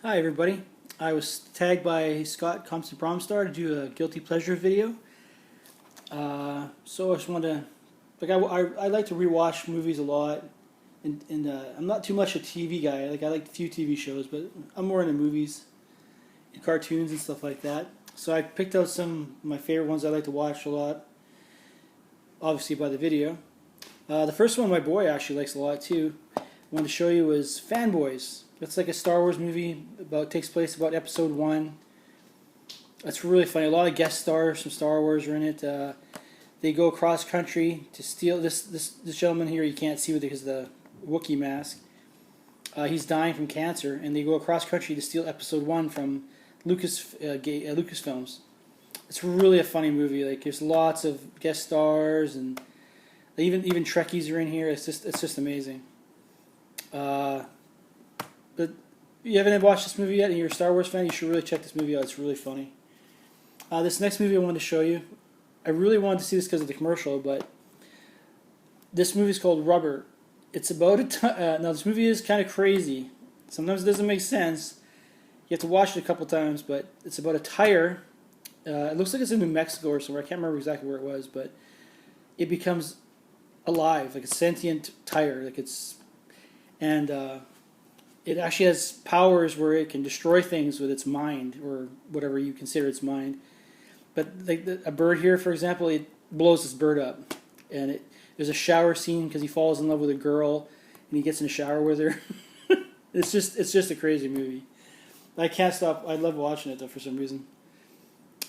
Hi everybody. I was tagged by Scott Compton Bromstar to do a guilty pleasure video. So I just wanted to, I like to rewatch movies a lot, and I'm not too much a TV guy. I like a few TV shows, but I'm more into movies and cartoons and stuff like that. So I picked out some of my favorite ones I like to watch a lot, obviously by the video. The first one my boy actually likes a lot too. I wanted to show you was Fanboys. It's like a Star Wars movie takes place about episode 1. It's really funny. A lot of guest stars from Star Wars are in it. They go across country to steal this gentleman here. You can't see because of the Wookiee mask. He's dying from cancer, and they go across country to steal episode 1 from Lucasfilms. It's really a funny movie. Like there's lots of guest stars, and even Trekkies are in here. It's just amazing. But if you haven't watched this movie yet and you're a Star Wars fan, you should really check this movie out. It's really funny. This next movie I wanted to show you, I really wanted to see this because of the commercial, but this movie is called Rubber. It's about now this movie is kind of crazy. Sometimes it doesn't make sense. You have to watch it a couple times, but it's about a tire. It looks like it's in New Mexico or somewhere. I can't remember exactly where it was, but it becomes alive, like a sentient tire. It actually has powers where it can destroy things with its mind, or whatever you consider its mind. But like a bird here, for example, it blows this bird up, and there's a shower scene because he falls in love with a girl, and he gets in the shower with her. It's just a crazy movie. I can't stop. I love watching it though for some reason.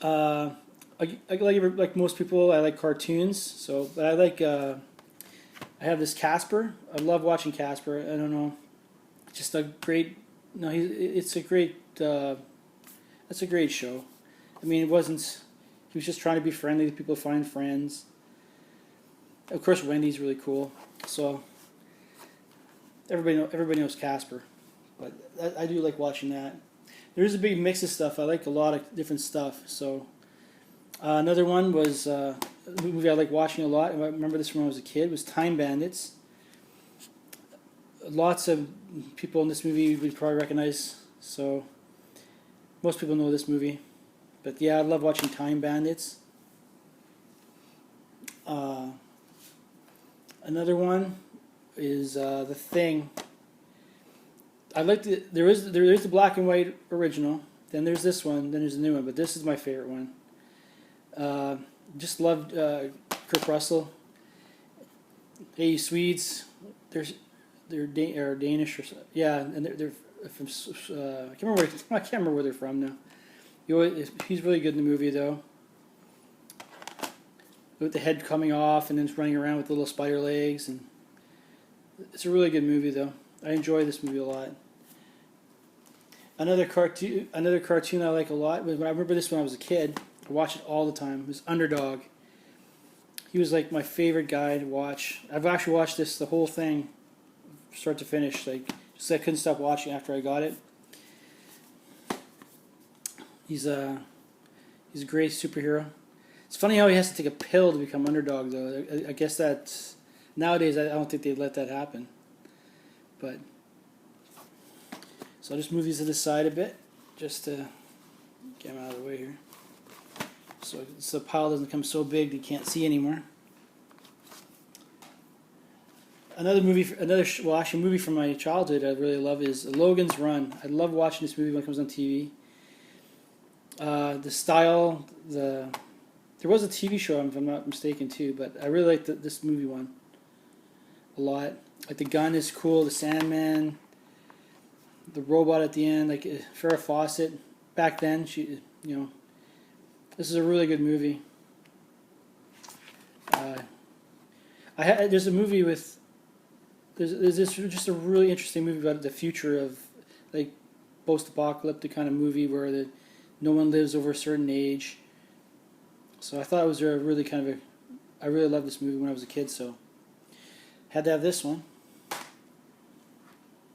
Like most people, I like cartoons. So, but I have this Casper. I love watching Casper. I don't know. Just a great. No, it's a great. That's a great show. I mean, it wasn't. He was just trying to be friendly to people, find friends. Of course, Wendy's really cool. So everybody knows Casper, but I do like watching that. There's a big mix of stuff. I like a lot of different stuff. So another one was a movie I like watching a lot. I remember this from when I was a kid. Was Time Bandits. Lots of people in this movie would probably recognize, so most people know this movie. But yeah, I love watching Time Bandits. Another one is The Thing. There is the black and white original. Then there's this one. Then there's the new one. But this is my favorite one. Just loved Kurt Russell. Hey, you Swedes. They're Danish or so. Yeah, and they're from. I can't remember where they're from now. He's really good in the movie though. With the head coming off and then running around with little spider legs, and it's a really good movie though. I enjoy this movie a lot. Another cartoon I like a lot was I remember this when I was a kid. I watched it all the time. It was Underdog. He was like my favorite guy to watch. I've actually watched the whole thing, start to finish. Like just I couldn't stop watching after I got it. He's a great superhero. It's funny how he has to take a pill to become Underdog, though. I guess that nowadays I don't think they'd let that happen. But so I'll just move these to the side a bit, just to get them out of the way here, so the pile doesn't become so big that you can't see anymore. Another movie from my childhood I really love is Logan's Run. I love watching this movie when it comes on TV. The style, there was a TV show if I'm not mistaken too, but I really like this movie one a lot. Like the gun is cool, the Sandman, the robot at the end, like Farrah Fawcett. Back then, this is a really good movie. There's a movie with. There's just a really interesting movie about the future of like post-apocalyptic kind of movie where no one lives over a certain age. So I thought it was a really I really loved this movie when I was a kid, so had to have this one.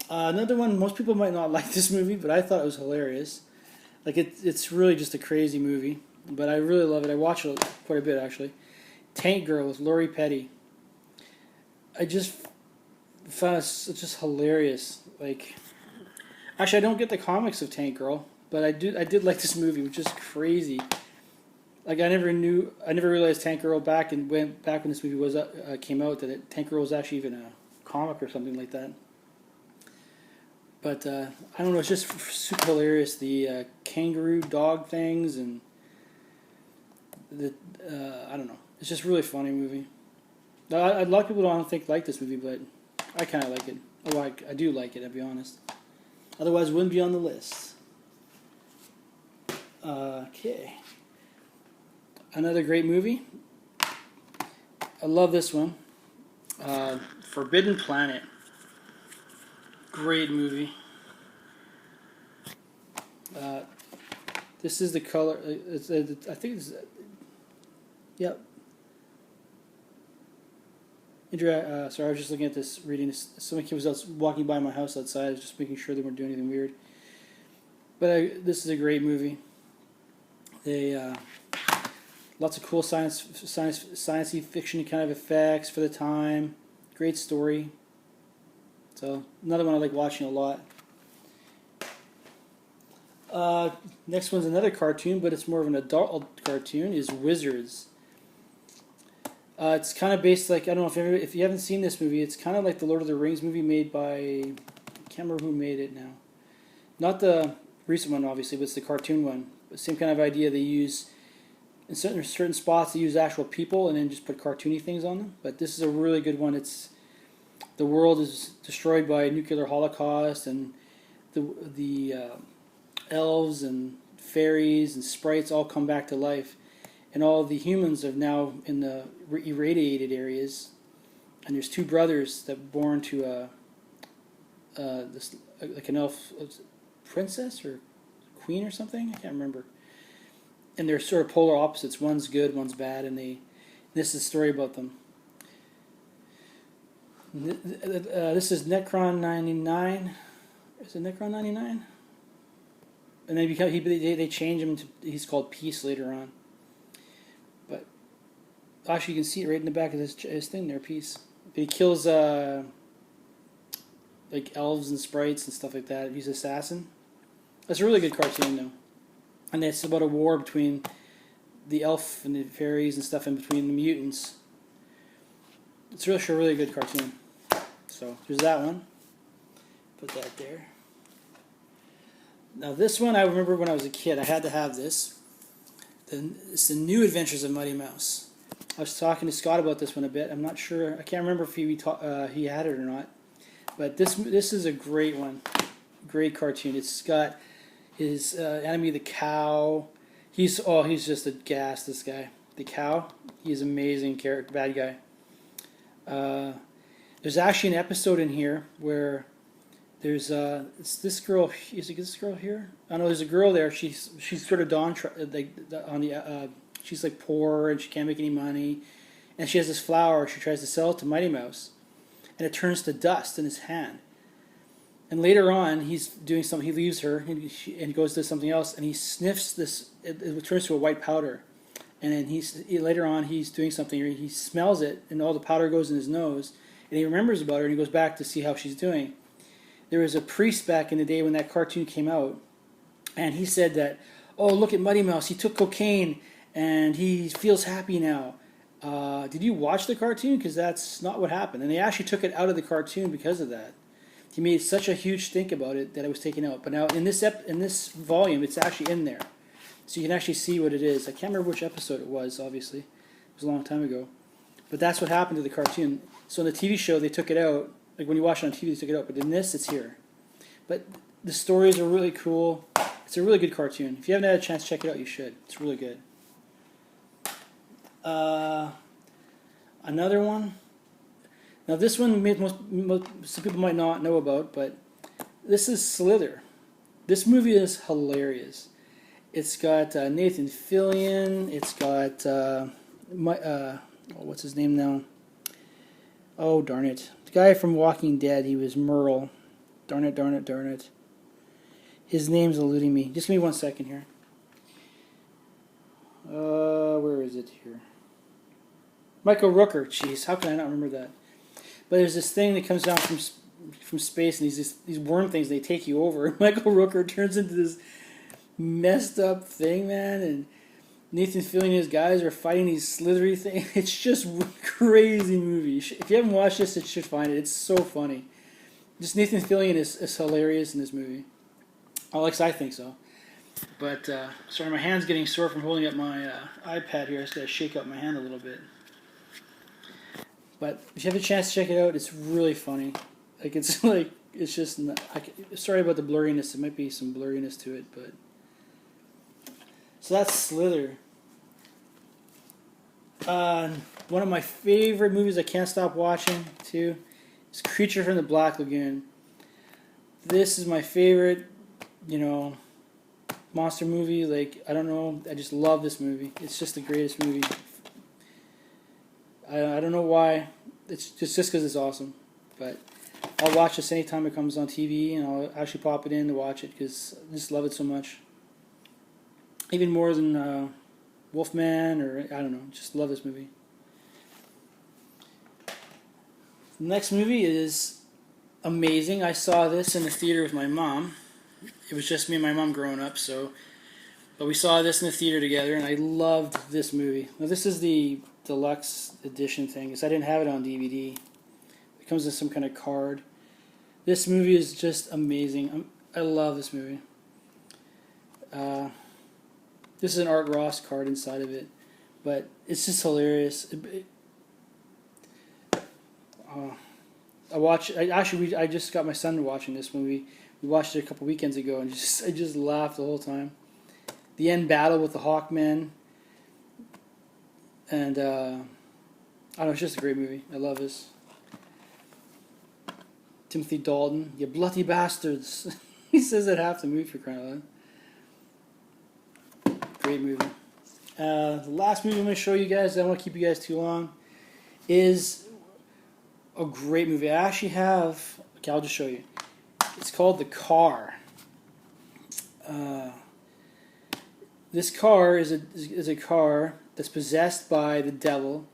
Another one, most people might not like this movie, but I thought it was hilarious. Like it's really just a crazy movie, but I really love it. I watch it quite a bit actually. Tank Girl with Lori Petty. I just found it just hilarious. Like Actually, I don't get the comics of Tank Girl, but I did like this movie, which is crazy. Like I never realized Tank Girl back when this movie was came out Tank Girl was actually even a comic or something like that. But I don't know, it's just super hilarious. The kangaroo dog things and the I don't know, it's just a really funny movie. A lot of people don't think like this movie, but I kind of like it. Oh, I do like it, I'll be honest. Otherwise, it wouldn't be on the list. Okay. Another great movie. I love this one. Forbidden Planet. Great movie. This is the color. I think it's. Yep. Sorry, I was just looking at this, reading this. Some kid was walking by my house outside. I was just making sure they weren't doing anything weird. But this is a great movie. They lots of cool science fiction kind of effects for the time. Great story. So another one I like watching a lot. Next one's another cartoon, but it's more of an adult cartoon. Is Wizards. It's kind of based like, I don't know if you haven't seen this movie. It's kind of like the Lord of the Rings movie made by, I can't remember who made it now. Not the recent one, obviously, but it's the cartoon one. Same kind of idea. They use in certain spots they use actual people and then just put cartoony things on them. But this is a really good one. It's the world is destroyed by a nuclear holocaust, and the elves and fairies and sprites all come back to life, and all of the humans are now in the irradiated areas. And there's two brothers that were born to this like an elf princess or queen or something. I can't remember. And they're sort of polar opposites. One's good, one's bad, and this is a story about them. This is Necron 99. Is it Necron 99? And then they change him to, he's called Peace later on. But actually, you can see it right in the back of his thing there, Peace. But he kills like elves and sprites and stuff like that. He's an assassin. That's a really good cartoon, though. And it's about a war between the elf and the fairies and stuff, and between the mutants. It's really a really good cartoon. So there's that one. Put that there. Now this one I remember when I was a kid. I had to have this. It's the New Adventures of Mighty Mouse. I was talking to Scott about this one a bit. I'm not sure. I can't remember if he had it or not. But this is a great one. Great cartoon. It's got his enemy, the cow. He's just a gas. This guy, the cow. He's an amazing character, bad guy. There's actually an episode in here where there's it's this girl. Is it this girl here? I know there's a girl there. She's sort of she's like poor and she can't make any money, and she has this flower. She tries to sell it to Mighty Mouse, and it turns to dust in his hand. And later on, he's doing something. He leaves her and he goes to something else, and he sniffs this. It turns to a white powder, and then later on he's doing something. He smells it, and all the powder goes in his nose, and he remembers about her, and he goes back to see how she's doing. There was a priest back in the day when that cartoon came out, and he said that, "Oh, look at Mighty Mouse. He took cocaine, and he feels happy now." Did you watch the cartoon? Because that's not what happened, and they actually took it out of the cartoon because of that. He made such a huge stink about it that it was taken out. But now in this volume, it's actually in there, so you can actually see what it is. I can't remember which episode it was. Obviously, it was a long time ago. But that's what happened to the cartoon. So in the TV show, they took it out. Like when you watch it on TV, they took it out. But in this, it's here. But the stories are really cool. It's a really good cartoon. If you haven't had a chance to check it out, you should. It's really good. Another one. Now this one, some people might not know about, but this is Slither. This movie is hilarious. It's got Nathan Fillion. It's got what's his name now? Oh darn it! The guy from Walking Dead. He was Merle. Darn it! His name's eluding me. Just give me 1 second here. Where is it here? Michael Rooker. Jeez, how can I not remember that? But there's this thing that comes down from from space, and these worm things, they take you over. And Michael Rooker turns into this messed up thing, man, and Nathan Fillion and his guys are fighting these slithery things. It's just a crazy movie. If you haven't watched this, you should find it. It's so funny. Just Nathan Fillion is hilarious in this movie. Alex, I think so. But, sorry, my hand's getting sore from holding up my iPad here. I just got to shake up my hand a little bit. But if you have a chance to check it out, it's really funny. It's just, sorry about the blurriness. There might be some blurriness to it, but. So that's Slither. One of my favorite movies I can't stop watching, too, is Creature from the Black Lagoon. This is my favorite, monster movie. I don't know, I just love this movie. It's just the greatest movie. I don't know why. It's just because it's awesome. But I'll watch this anytime it comes on TV, and I'll actually pop it in to watch it because I just love it so much. Even more than Wolfman, or I don't know, just love this movie. The next movie is amazing. I saw this in the theater with my mom. It was just me and my mom growing up, but we saw this in the theater together, and I loved this movie. Now, this is the deluxe edition thing, because I didn't have it on DVD. It comes with some kind of card. This movie is just amazing. I love this movie. This is an Art Ross card inside of it, but it's just hilarious. I just got my son watching this movie. We watched it a couple weekends ago, and I just laughed the whole time. The end battle with the Hawkmen, and I don't know, it's just a great movie. I love this. Timothy Dalton, you bloody bastards. He says that half the movie, for crying out loud. Great movie. The last movie I'm going to show you guys, I don't want to keep you guys too long, is a great movie. I actually have, okay, I'll just show you. It's called The Car. This car is a car that's possessed by the devil.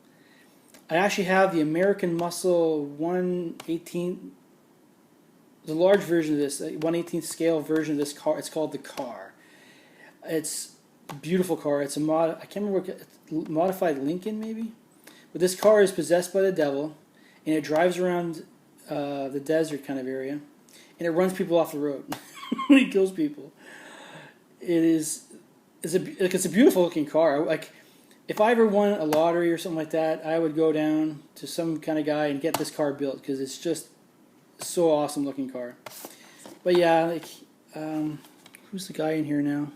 I actually have the American Muscle 1/18, the large version of this, 1/18 scale version of this car. It's called The Car. It's a beautiful car. It's a I can't remember what, modified Lincoln maybe, but this car is possessed by the devil, and it drives around the desert kind of area, and it runs people off the road. It kills people. It's a beautiful looking car. If I ever won a lottery or something like that, I would go down to some kind of guy and get this car built, because it's just so awesome looking car. But yeah, who's the guy in here now?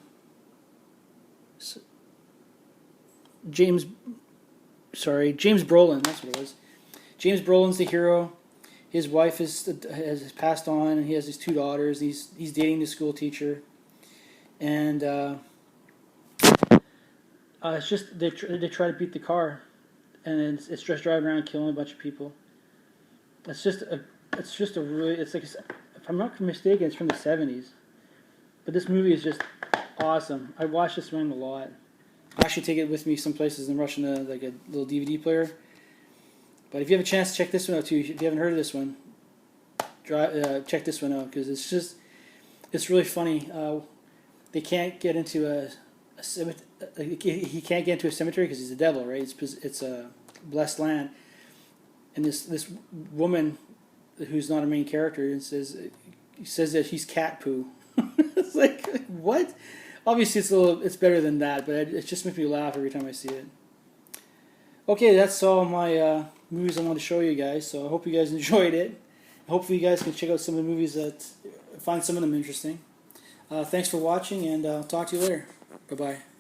James Brolin, that's what it was. James Brolin's the hero. His wife has passed on, and he has his 2 daughters. He's dating the school teacher, and it's just they try to beat the car, and it's just driving around killing a bunch of people. It's like, if I'm not mistaken, it's from the 70s. But this movie is just awesome. I watch this one a lot. I actually take it with me some places and rush into like a little DVD player. But if you have a chance to check this one out too, if you haven't heard of this one, check this one out, because it's really funny. They can't get into a cemetery. He can't get into a cemetery because he's the devil, right? It's a blessed land, and this woman, who's not a main character, says that he's cat poo. It's like, what? Obviously, it's better than that, but it just makes me laugh every time I see it. Okay, that's all my movies I want to show you guys. So I hope you guys enjoyed it. Hopefully, you guys can check out some of the movies find some of them interesting. Thanks for watching, and I'll talk to you later. Bye bye.